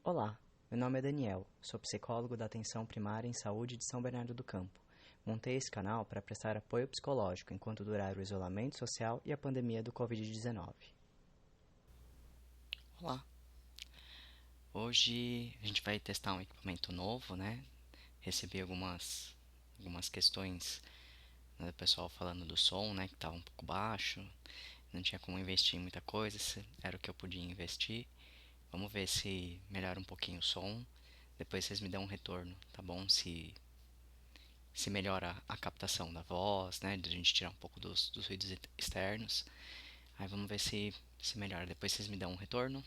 Olá, meu nome é Daniel, sou psicólogo da Atenção Primária em Saúde de São Bernardo do Campo. Montei esse canal para prestar apoio psicológico enquanto durar o isolamento social e a pandemia do Covid-19. Olá, hoje a gente vai testar um equipamento novo, né? Recebi algumas questões, né, do pessoal falando do som, né, que estava um pouco baixo, não tinha como investir em muita coisa, era o que eu podia investir. Vamos ver se melhora um pouquinho o som, depois vocês me dão um retorno, tá bom? Se melhora a captação da voz, né, de a gente tirar um pouco dos ruídos externos. Aí vamos ver se melhora, depois vocês me dão um retorno.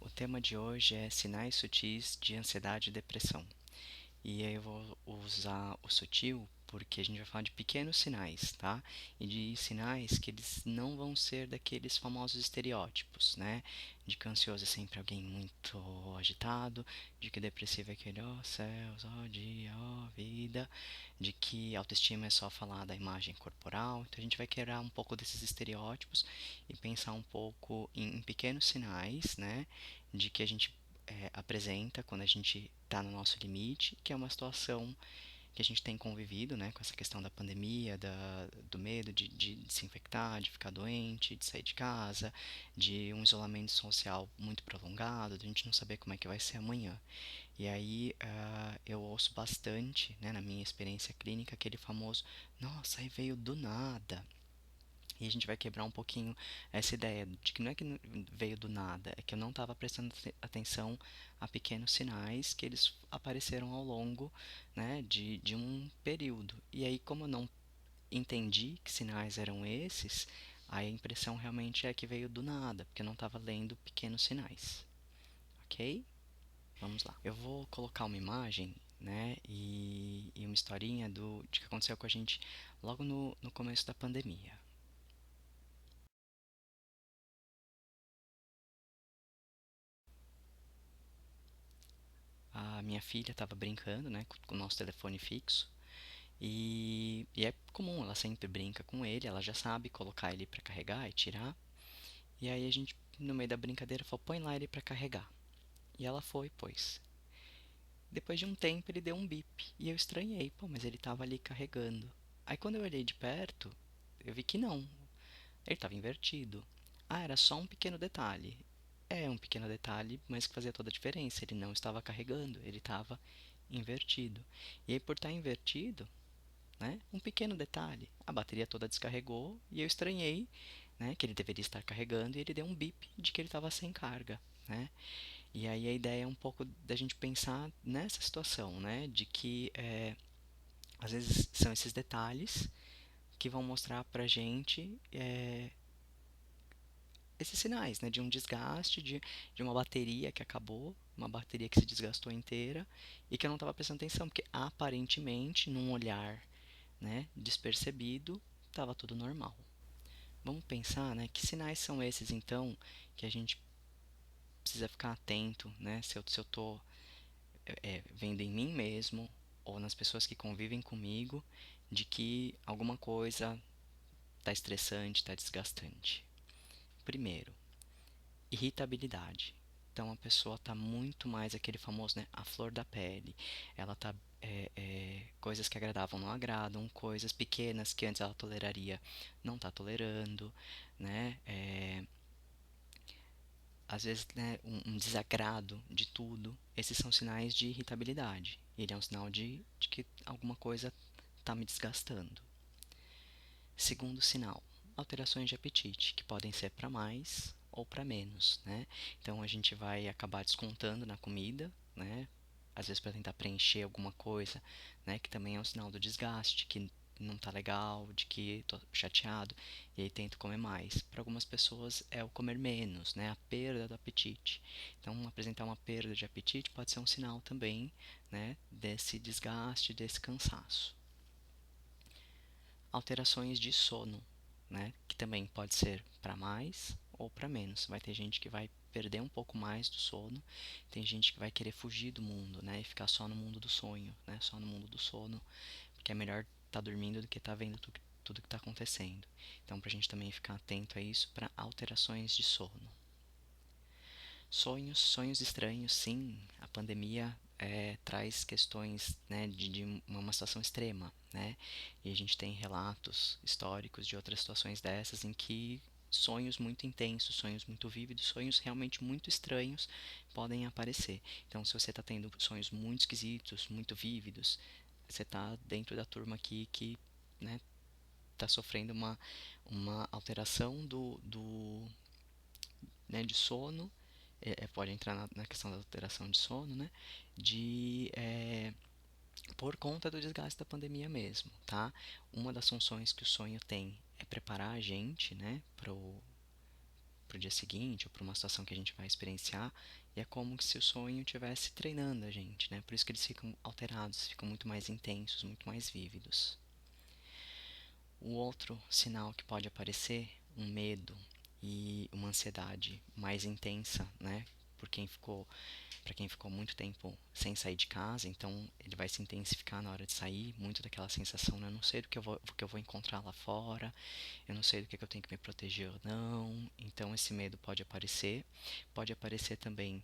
O tema de hoje é sinais sutis de ansiedade e depressão. E aí eu vou usar o sutil porque a gente vai falar de pequenos sinais, tá? E de sinais que eles não vão ser daqueles famosos estereótipos, né? De que ansioso é sempre alguém muito agitado, de que depressivo é aquele, ó céus, ó dia, ó vida, de que autoestima é só falar da imagem corporal. Então a gente vai quebrar um pouco desses estereótipos e pensar um pouco em pequenos sinais, né? De que a gente apresenta quando a gente está no nosso limite, que é uma situação que a gente tem convivido, né, com essa questão da pandemia, do medo de se infectar, de ficar doente, de sair de casa, de um isolamento social muito prolongado, de a gente não saber como é que vai ser amanhã. E aí eu ouço bastante, né, na minha experiência clínica, aquele famoso, nossa, aí veio do nada. E a gente vai quebrar um pouquinho essa ideia de que não é que veio do nada, é que eu não estava prestando atenção a pequenos sinais que eles apareceram ao longo, né, de um período. E aí, como eu não entendi que sinais eram esses, a impressão realmente é que veio do nada, porque eu não estava lendo pequenos sinais. Ok? Vamos lá. Eu vou colocar uma imagem, né, e uma historinha de que aconteceu com a gente logo no começo da pandemia. A minha filha estava brincando, né, com o nosso telefone fixo. E é comum, ela sempre brinca com ele, ela já sabe colocar ele para carregar e tirar. E aí a gente, no meio da brincadeira, falou: põe lá ele para carregar. E ela foi, pôs. Depois de um tempo ele deu um bip. E eu estranhei, pô, mas ele estava ali carregando. Aí quando eu olhei de perto, eu vi que não. Ele estava invertido. Ah, era só um pequeno detalhe. É um pequeno detalhe, mas que fazia toda a diferença. Ele não estava carregando, ele estava invertido. E aí, por estar invertido, né, um pequeno detalhe, a bateria toda descarregou e eu estranhei, né, que ele deveria estar carregando e ele deu um bip de que ele estava sem carga, né? E aí a ideia é um pouco da gente pensar nessa situação, né, de que às vezes são esses detalhes que vão mostrar pra gente esses sinais, né, de um desgaste, de uma bateria que acabou, uma bateria que se desgastou inteira e que eu não estava prestando atenção, porque aparentemente, num olhar, né, despercebido, estava tudo normal. Vamos pensar, né, que sinais são esses então que a gente precisa ficar atento, né, se eu tô vendo em mim mesmo ou nas pessoas que convivem comigo de que alguma coisa está estressante, está desgastante. Primeiro, irritabilidade. Então a pessoa está muito mais aquele famoso, né, a flor da pele. Ela tá coisas que agradavam não agradam, coisas pequenas que antes ela toleraria não está tolerando, né? Às vezes, né, um desagrado de tudo. Esses são sinais de irritabilidade. Ele é um sinal de que alguma coisa está me desgastando. Segundo sinal, alterações de apetite, que podem ser para mais ou para menos, né? Então a gente vai acabar descontando na comida, né? Às vezes para tentar preencher alguma coisa, né? Que também é um sinal do desgaste, que não tá legal, de que tô chateado, e aí tento comer mais. Para algumas pessoas é o comer menos, né? A perda do apetite. Então apresentar uma perda de apetite pode ser um sinal também, né? Desse desgaste, desse cansaço. Alterações de sono, né? Que também pode ser para mais ou para menos. Vai ter gente que vai perder um pouco mais do sono, tem gente que vai querer fugir do mundo, né? E ficar só no mundo do sonho, né? Só no mundo do sono, porque é melhor estar dormindo do que estar vendo tudo que está acontecendo. Então, para a gente também ficar atento a isso, para alterações de sono. Sonhos estranhos, sim. A pandemia traz questões, né, de uma situação extrema, né? E a gente tem relatos históricos de outras situações dessas em que sonhos muito intensos, sonhos muito vívidos, sonhos realmente muito estranhos podem aparecer. Então, se você está tendo sonhos muito esquisitos, muito vívidos, você está dentro da turma aqui que, né, está sofrendo uma alteração né, de sono, pode entrar na questão da alteração de sono, né, por conta do desgaste da pandemia mesmo, tá? Uma das funções que o sonho tem é preparar a gente, né, pro dia seguinte ou para uma situação que a gente vai experienciar, e é como se o sonho estivesse treinando a gente, né? Por isso que eles ficam alterados, ficam muito mais intensos, muito mais vívidos. O outro sinal que pode aparecer, um medo e uma ansiedade mais intensa, né? Por quem ficou, para quem ficou muito tempo sem sair de casa, então ele vai se intensificar na hora de sair, muito daquela sensação, né? Eu não sei do que eu vou encontrar lá fora, eu não sei do que eu tenho que me proteger ou não. Então esse medo pode aparecer também,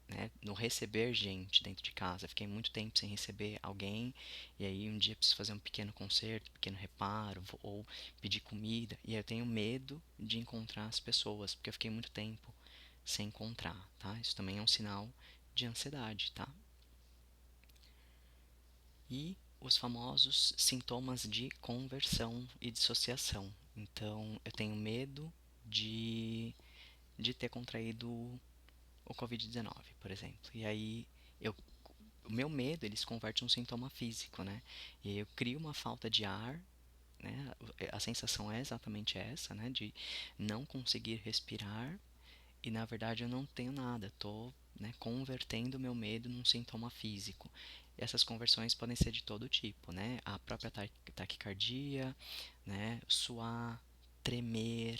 né, no receber gente dentro de casa. Fiquei muito tempo sem receber alguém, e aí um dia preciso fazer um pequeno concerto, um pequeno reparo, ou pedir comida, e aí eu tenho medo de encontrar as pessoas, porque eu fiquei muito tempo sem encontrar, tá? Isso também é um sinal de ansiedade, tá? E os famosos sintomas de conversão e dissociação. Então, eu tenho medo de, de ter contraído o Covid-19, por exemplo. E aí, eu o meu medo ele se converte em um sintoma físico, né? E aí eu crio uma falta de ar, né? A sensação é exatamente essa, né? De não conseguir respirar e na verdade eu não tenho nada, estou, né, convertendo o meu medo num sintoma físico. E essas conversões podem ser de todo tipo, né? A própria taquicardia, né? Suar, tremer,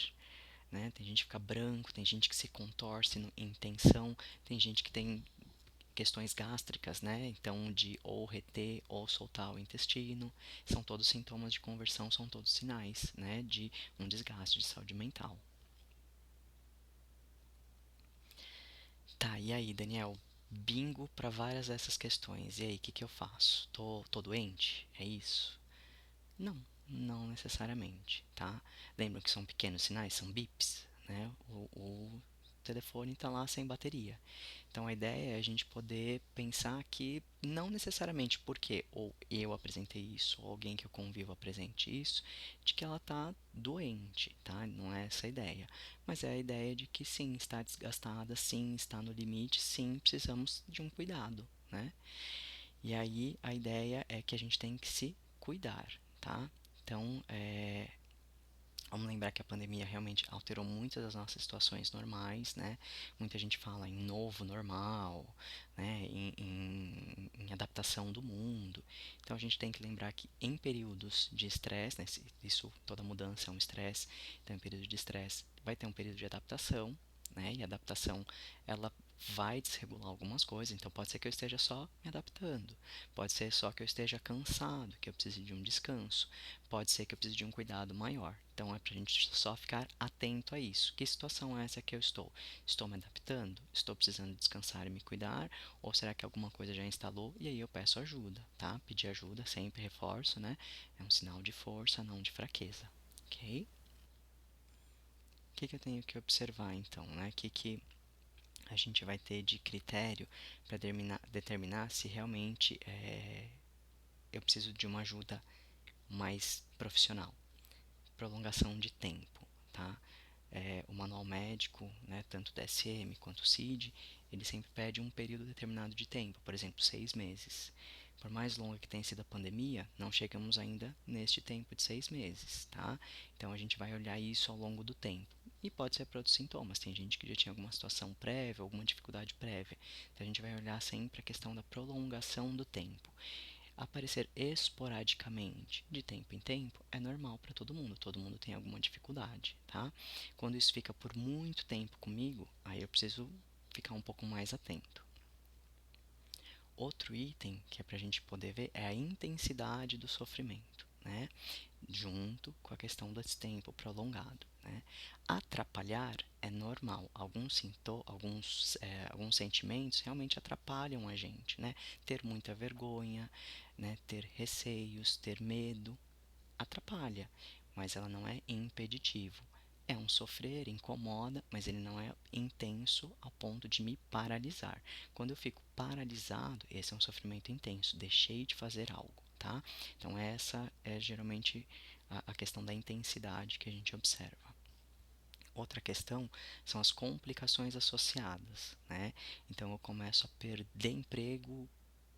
né? Tem gente que fica branco, tem gente que se contorce em tensão, tem gente que tem questões gástricas, né? Então, de ou reter ou soltar o intestino, são todos sintomas de conversão, são todos sinais, né, de um desgaste de saúde mental. Tá, e aí, Daniel? Bingo para várias dessas questões. E aí, o que que eu faço? Tô doente? É isso? Não, não necessariamente, tá? Lembra que são pequenos sinais, são bips, né? O telefone está lá sem bateria. Então a ideia é a gente poder pensar que não necessariamente porque ou eu apresentei isso, ou alguém que eu convivo apresente isso, de que ela está doente, tá? Não é essa a ideia. Mas é a ideia de que sim, está desgastada, sim, está no limite, sim, precisamos de um cuidado, né? E aí a ideia é que a gente tem que se cuidar, tá? Então, vamos lembrar que a pandemia realmente alterou muitas das nossas situações normais, né? Muita gente fala em novo normal, né? Em adaptação do mundo. Então a gente tem que lembrar que em períodos de estresse, né? Isso, toda mudança é um estresse. Então, em período de estresse, vai ter um período de adaptação, né? E a adaptação, ela vai desregular algumas coisas. Então, pode ser que eu esteja só me adaptando. Pode ser só que eu esteja cansado, que eu precise de um descanso. Pode ser que eu precise de um cuidado maior. Então é para a gente só ficar atento a isso. Que situação é essa que eu estou? Estou me adaptando? Estou precisando descansar e me cuidar? Ou será que alguma coisa já instalou? E aí eu peço ajuda, tá? Pedir ajuda, sempre reforço, né? É um sinal de força, não de fraqueza, ok? O que que eu tenho que observar então, né? O que a gente vai ter de critério para determinar se realmente eu preciso de uma ajuda mais profissional? Prolongação de tempo, tá? O manual médico, né, tanto o DSM quanto o CID, ele sempre pede um período determinado de tempo, por exemplo, 6 meses. Por mais longa que tenha sido a pandemia, não chegamos ainda neste tempo de 6 meses, tá? Então a gente vai olhar isso ao longo do tempo. E pode ser para outros sintomas. Tem gente que já tinha alguma situação prévia, alguma dificuldade prévia. Então a gente vai olhar sempre a questão da prolongação do tempo. Aparecer esporadicamente, de tempo em tempo, é normal para todo mundo tem alguma dificuldade, tá? Quando isso fica por muito tempo comigo, aí eu preciso ficar um pouco mais atento. Outro item que é para a gente poder ver é a intensidade do sofrimento, né? Junto com a questão desse tempo prolongado, né? Atrapalhar é normal. Alguns sentimentos realmente atrapalham a gente, né? Ter muita vergonha, né? Ter receios, ter medo, atrapalha, mas ela não é impeditivo. É um sofrer, incomoda, mas ele não é intenso ao ponto de me paralisar. Quando eu fico paralisado, esse é um sofrimento intenso. Deixei de fazer algo, tá? Então, essa é geralmente a questão da intensidade que a gente observa. Outra questão são as complicações associadas, né? Então, eu começo a perder emprego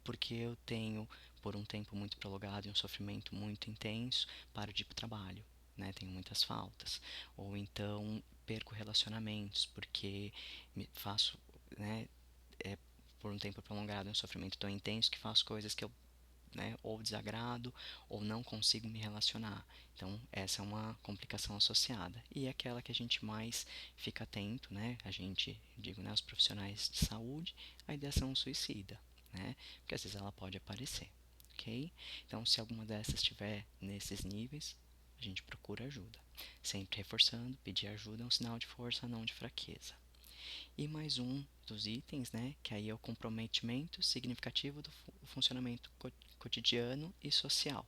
porque eu tenho, por um tempo muito prolongado e um sofrimento muito intenso, paro de ir para o trabalho, né? Tenho muitas faltas. Ou então perco relacionamentos porque me faço, né? É, por um tempo prolongado, um sofrimento tão intenso que faço coisas que eu, né, ou desagrado ou não consigo me relacionar. Então, essa é uma complicação associada. E é aquela que a gente mais fica atento, né? A gente, digo, né, os profissionais de saúde, a ideação suicida, né? Porque às vezes ela pode aparecer, ok? Então, se alguma dessas estiver nesses níveis, a gente procura ajuda. Sempre reforçando, pedir ajuda é um sinal de força, não de fraqueza. E mais um dos itens, né, que aí é o comprometimento significativo do funcionamento cotidiano e social.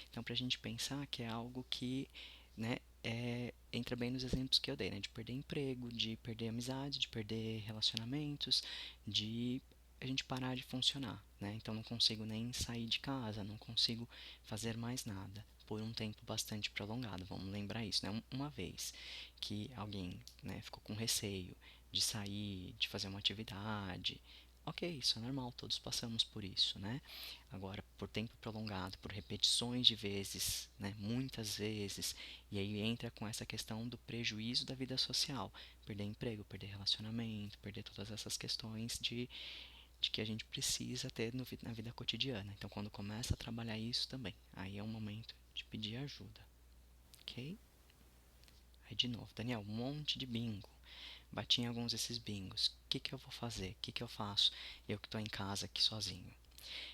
Então, para a gente pensar que é algo que, né, entra bem nos exemplos que eu dei, né, de perder emprego, de perder amizade, de perder relacionamentos, de a gente parar de funcionar, né? Então, não consigo nem sair de casa, não consigo fazer mais nada por um tempo bastante prolongado. Vamos lembrar isso, né? Uma vez que alguém, né, ficou com receio de sair, de fazer uma atividade, ok, isso é normal, todos passamos por isso, né? Agora, por tempo prolongado, por repetições de vezes, né, muitas vezes, e aí entra com essa questão do prejuízo da vida social, perder emprego, perder relacionamento, perder todas essas questões de que a gente precisa ter na vida cotidiana. Então, quando começa a trabalhar isso também, aí é o momento de pedir ajuda, ok? Aí, de novo, Daniel, um monte de bingo. Bati em alguns desses bingos. O que que eu vou fazer? O que que eu faço? Eu que estou em casa aqui sozinho.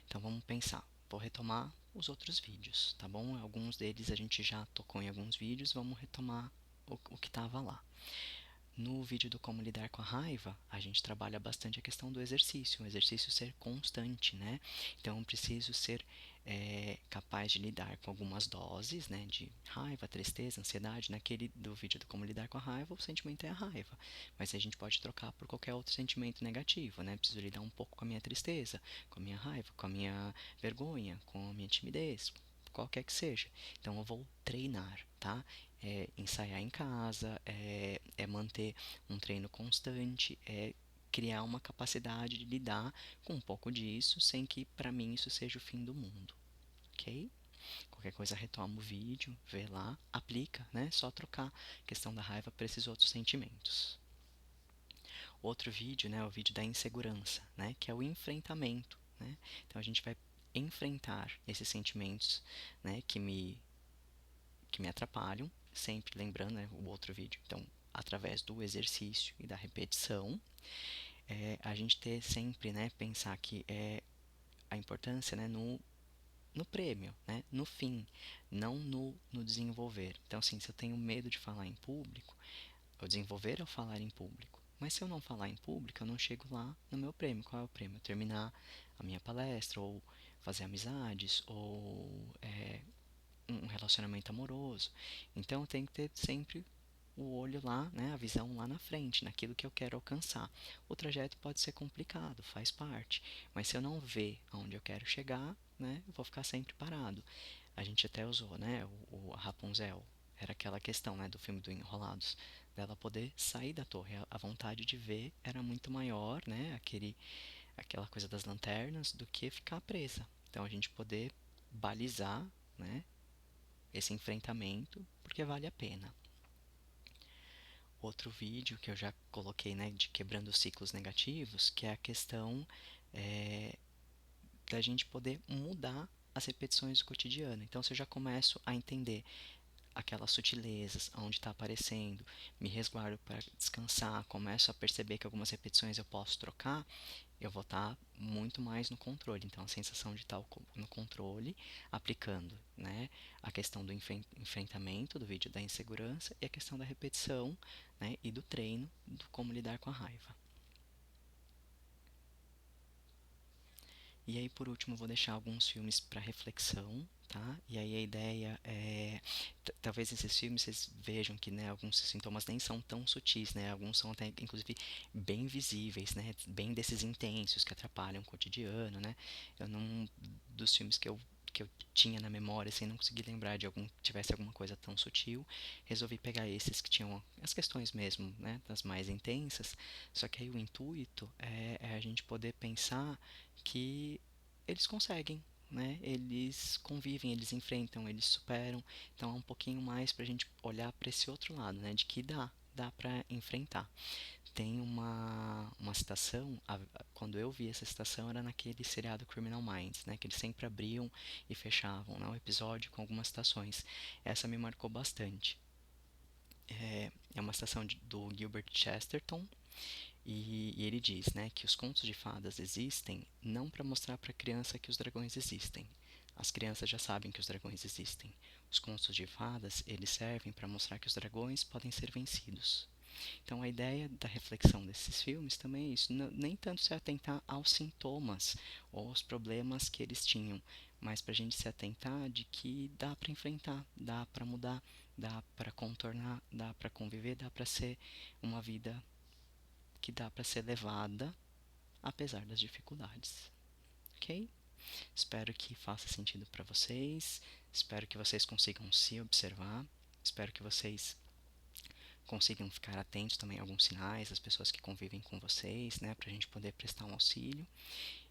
Então vamos pensar. Vou retomar os outros vídeos, tá bom? Alguns deles a gente já tocou em alguns vídeos, vamos retomar o que estava lá. No vídeo do como lidar com a raiva, a gente trabalha bastante a questão do exercício, o exercício ser constante, né? Então, eu preciso ser capaz de lidar com algumas doses, né? De raiva, tristeza, ansiedade. Naquele do vídeo do como lidar com a raiva, o sentimento é a raiva. Mas a gente pode trocar por qualquer outro sentimento negativo, né? Preciso lidar um pouco com a minha tristeza, com a minha raiva, com a minha vergonha, com a minha timidez, qualquer que seja. Então, eu vou treinar, tá? Ensaiar em casa, manter um treino constante, criar uma capacidade de lidar com um pouco disso, sem que para mim isso seja o fim do mundo, ok? Qualquer coisa retoma o vídeo, vê lá, aplica, né? Só trocar a questão da raiva para esses outros sentimentos. Outro vídeo, né, é o vídeo da insegurança, né? Que é o enfrentamento, né? Então a gente vai enfrentar esses sentimentos, né, que me atrapalham, sempre lembrando, né, o outro vídeo. Então, através do exercício e da repetição, a gente ter sempre, né, pensar que a importância, né, no prêmio, né, no fim, não no desenvolver. Então, assim, se eu tenho medo de falar em público, o desenvolver é o falar em público. Mas se eu não falar em público, eu não chego lá no meu prêmio. Qual é o prêmio? Terminar a minha palestra, ou fazer amizades, ou um relacionamento amoroso. Então eu tenho que ter sempre o olho lá, né, a visão lá na frente, naquilo que eu quero alcançar. O trajeto pode ser complicado, faz parte, mas se eu não ver aonde eu quero chegar, né, eu vou ficar sempre parado. A gente até usou, né, a Rapunzel, era aquela questão, né, do filme do Enrolados, dela poder sair da torre. A vontade de ver era muito maior, né, aquela coisa das lanternas, do que ficar presa. Então a gente poder balizar, né, esse enfrentamento, porque vale a pena. Outro vídeo que eu já coloquei, né, de quebrando ciclos negativos, que é a questão da gente poder mudar as repetições do cotidiano. Então, se eu já começo a entender aquelas sutilezas, onde está aparecendo, me resguardo para descansar, começo a perceber que algumas repetições eu posso trocar, eu vou estar muito mais no controle. Então, a sensação de estar no controle, aplicando, né, a questão do enfrentamento do vídeo da insegurança e a questão da repetição, né, e do treino do como lidar com a raiva. E aí, por último, vou deixar alguns filmes para reflexão, tá? E aí a ideia é, talvez esses filmes vocês vejam que, né, alguns sintomas nem são tão sutis, né? Alguns são até, inclusive, bem visíveis, né? Bem desses intensos que atrapalham o cotidiano, né? Eu não, dos filmes que eu tinha na memória, assim, não consegui lembrar de algum que tivesse alguma coisa tão sutil. Resolvi pegar esses que tinham as questões mesmo, né, das mais intensas. Só que aí o intuito é a gente poder pensar que eles conseguem, né? Eles convivem, eles enfrentam, eles superam. Então é um pouquinho mais para a gente olhar para esse outro lado, né? De que dá para enfrentar. Tem uma citação, quando eu vi essa citação era naquele seriado Criminal Minds, né? Que eles sempre abriam e fechavam, né? Um episódio com algumas citações. Essa me marcou bastante. É uma citação do Gilbert Chesterton, e ele diz, né, que os contos de fadas existem não para mostrar para a criança que os dragões existem. As crianças já sabem que os dragões existem. Os contos de fadas, eles servem para mostrar que os dragões podem ser vencidos. Então, a ideia da reflexão desses filmes também é isso. Nem tanto se atentar aos sintomas ou aos problemas que eles tinham, mas para a gente se atentar de que dá para enfrentar, dá para mudar, dá para contornar, dá para conviver, dá para ser uma vida que dá para ser levada apesar das dificuldades, ok? Espero que faça sentido para vocês, espero que vocês consigam se observar, espero que vocês consigam ficar atentos também a alguns sinais das pessoas que convivem com vocês, né, para a gente poder prestar um auxílio.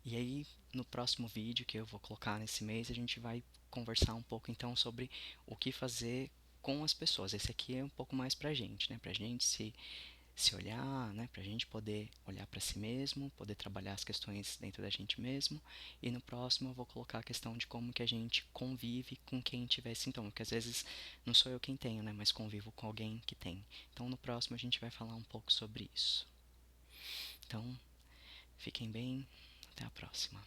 E aí, no próximo vídeo que eu vou colocar nesse mês, a gente vai conversar um pouco então sobre o que fazer com as pessoas. Esse aqui é um pouco mais pra gente, né, pra gente se olhar, né, para a gente poder olhar para si mesmo, poder trabalhar as questões dentro da gente mesmo. E no próximo eu vou colocar a questão de como que a gente convive com quem tiver sintoma, porque às vezes não sou eu quem tenho, né, mas convivo com alguém que tem. Então no próximo a gente vai falar um pouco sobre isso. Então, fiquem bem, até a próxima.